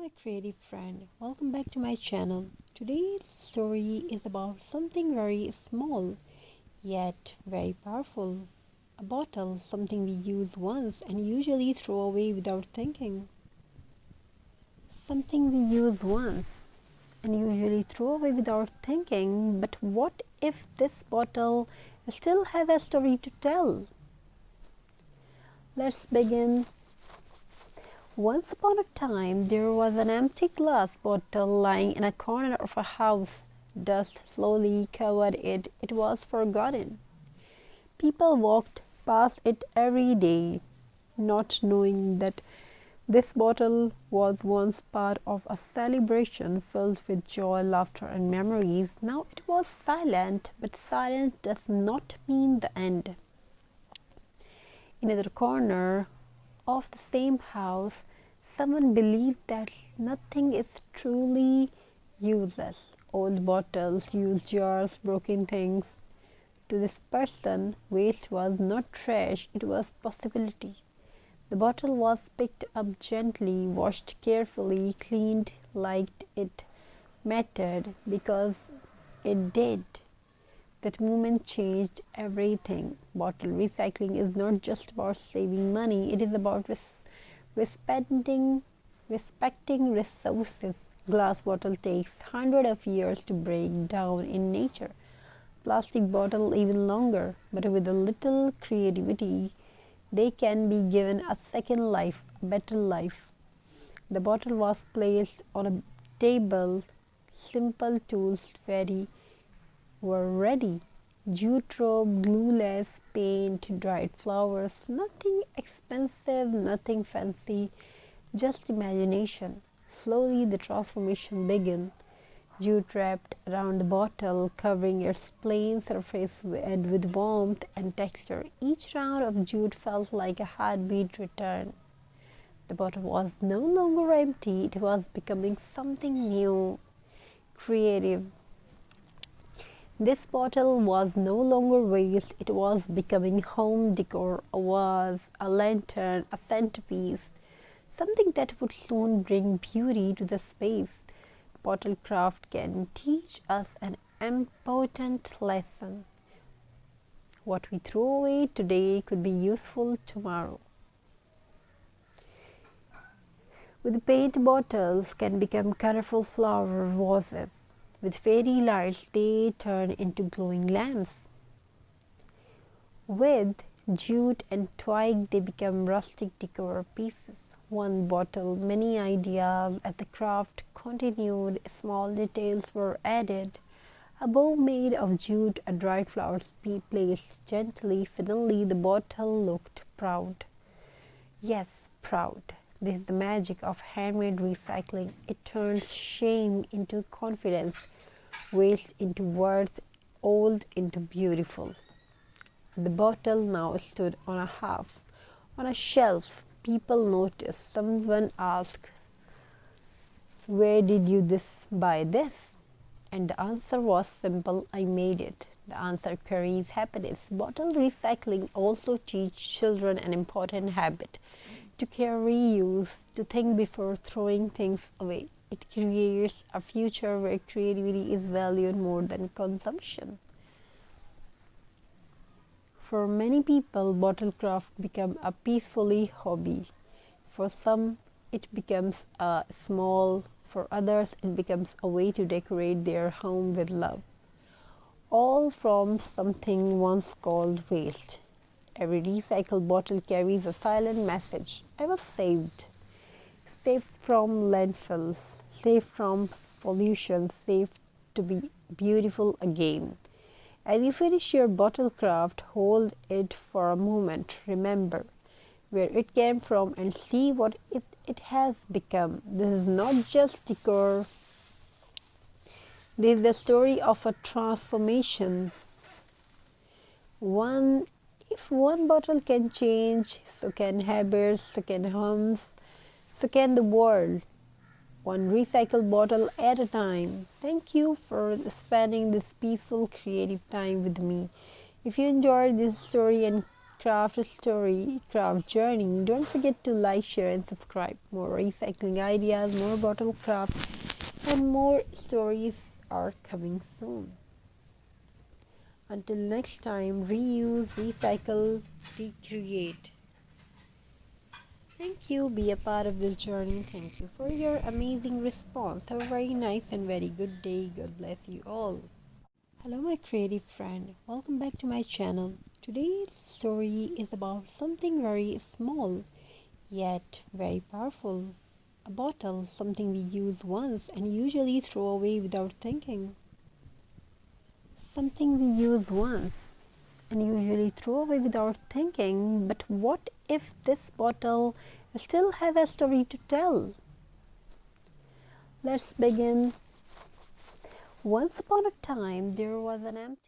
my creative friend. Welcome back to my channel. Today's story is about something very small yet very powerful. A bottle, something we use once and usually throw away without thinking. Something we use once and usually throw away without thinking. But what if this bottle still has a story to tell? Let's begin. Once upon a time, there was an empty glass bottle lying in a corner of a house. Dust slowly covered it. It was forgotten. People walked past it every day, not knowing that this bottle was once part of a celebration filled with joy, laughter, and memories. Now it was silent, but silence does not mean the end. In another corner of the same house, someone believed that nothing is truly useless. Old bottles, used jars, broken things. To this person, waste was not trash, it was possibility. The bottle was picked up gently, washed carefully, cleaned like it mattered because it did. That moment changed everything. Bottle recycling is not just about saving money, it is about respecting resources. Glass bottle takes hundreds of years to break down in nature. Plastic bottle even longer, but with a little creativity, they can be given a second life, a better life. The bottle was placed on a table. Simple tools were ready. Jute rope, glue lace, paint, dried flowers, nothing expensive, nothing fancy, just imagination. Slowly the transformation began. Jute wrapped around the bottle, covering its plain surface with warmth and texture. Each round of jute felt like a heartbeat return. The bottle was no longer empty, it was becoming something new, creative. This bottle was no longer waste, it was becoming home decor, a vase, a lantern, a centerpiece, something that would soon bring beauty to the space. Bottle craft can teach us an important lesson. What we throw away today could be useful tomorrow. With paint, bottles can become colorful flower vases. With fairy lights, they turn into glowing lamps. With jute and twine, they become rustic decor pieces. One bottle, many ideas. As the craft continued, small details were added. A bow made of jute, a dried flowers placed gently. Suddenly, the bottle looked proud. Yes, proud. This is the magic of handmade recycling. It turns shame into confidence, waste into words, old into beautiful. The bottle now stood on a shelf. People noticed. Someone asked, "Where did you buy this?" And the answer was simple, "I made it." The answer carries happiness. Bottle recycling also teaches children an important habit: to care, reuse, to think before throwing things away. It creates a future where creativity is valued more than consumption. For many people, bottle craft becomes a peacefully hobby. For some, it becomes a small. For others, it becomes a way to decorate their home with love. All from something once called waste. Every recycled bottle carries a silent message. I was saved. Saved from landfills, saved from pollution, saved to be beautiful again. As you finish your bottle craft, hold it for a moment. Remember where it came from and see what it has become. This is not just decor. This is the story of a transformation. If one bottle can change, so can habits, so can homes, so can the world. One recycled bottle at a time. Thank you for spending this peaceful, creative time with me. If you enjoyed this story and craft story, craft journey. Don't forget to like, share, and subscribe. More recycling ideas, more bottle craft, and more stories are coming soon. Until next time, reuse, recycle, recreate. Thank you. Be a part of this journey. Thank you for your amazing response. Have a very nice and very good day. God bless you all. Hello, my creative friend. Welcome back to my channel. Today's story is about something very small yet very powerful. A bottle, something we use once and usually throw away without thinking. Something we use once and usually throw away without thinking. But what if this bottle still has a story to tell? Let's begin. Once upon a time, there was an empty